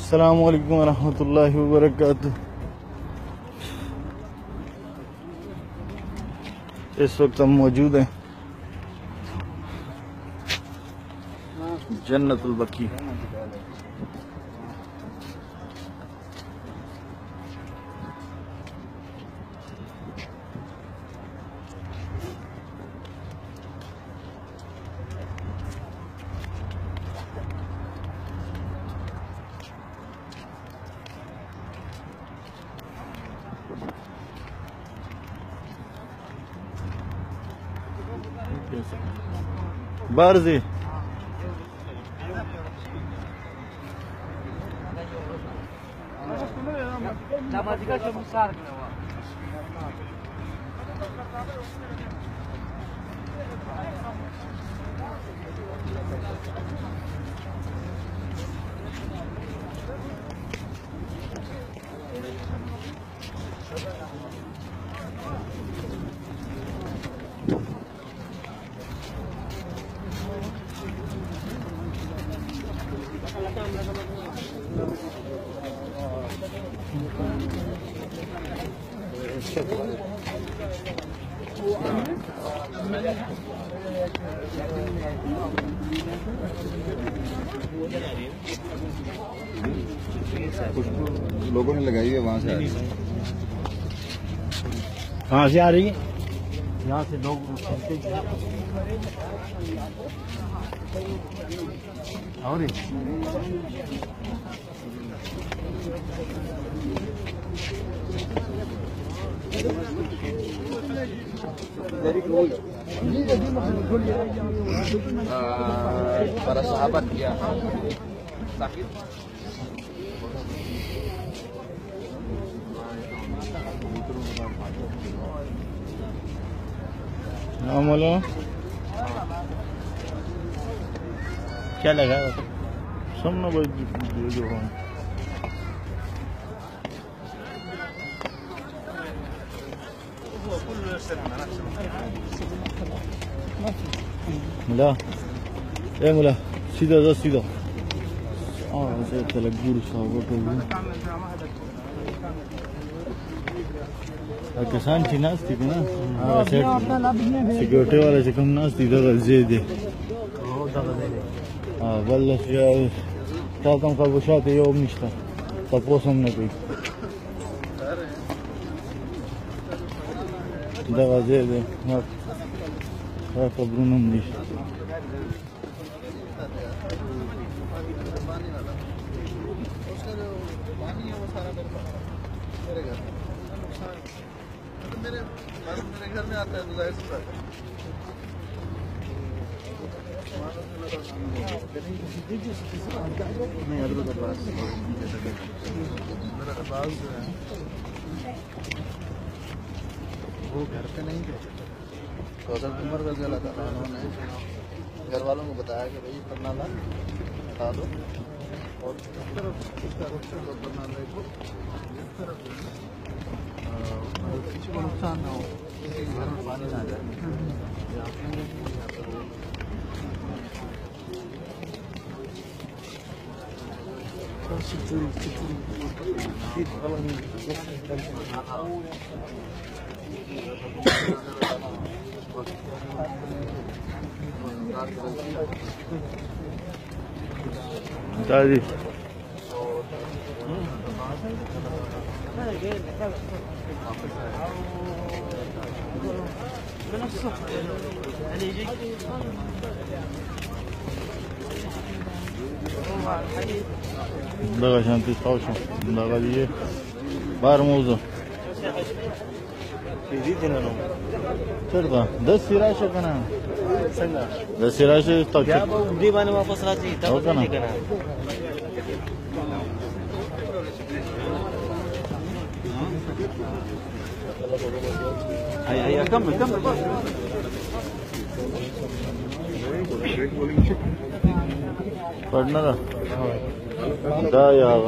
अस्सलामु अलैकुम वरहमतुल्लाहि वबरकातुह। इस वक्त हम मौजूद हैं जन्नतुल बकी। Barzi. लोगों ने लगाई है, वहाँ से आ रही है। कहाँ से आ रही है? यहाँ से लोग और para sahabat ya sakit. बोलो क्या लगा सुनना भाई जो मुला मुला सीधा जा सीधा किसान थी नाच थी ना सिक्योरिटी वाले से कम नाच थी दे वल्ला ताकम का बुशात योम निश्ता तपोसम न कोई दवा दे कब्रुनम निश्ता मेरे घर में आता है तो जाहिर सी बात है। नहीं अदरक अब्बास मेरा अब्बास जो है वो घर पे नहीं गए। कौशल उमर रज़ी अल्लाह तआला उन्होंने घर वालों को बताया कि भाई परनाला हटा दो और इस तरफ परनाले को इस तरफ किसी को नुकसान ना हो, किसी के घर में पानी ना जाए। दादी Daga shanti taucho daga diye bar mawzu cerda 10 sirasha kana sanga 10 sirasha taucho ya bau di mana वापस राजी तब नहीं करना आई कम पढ़ना था दा यार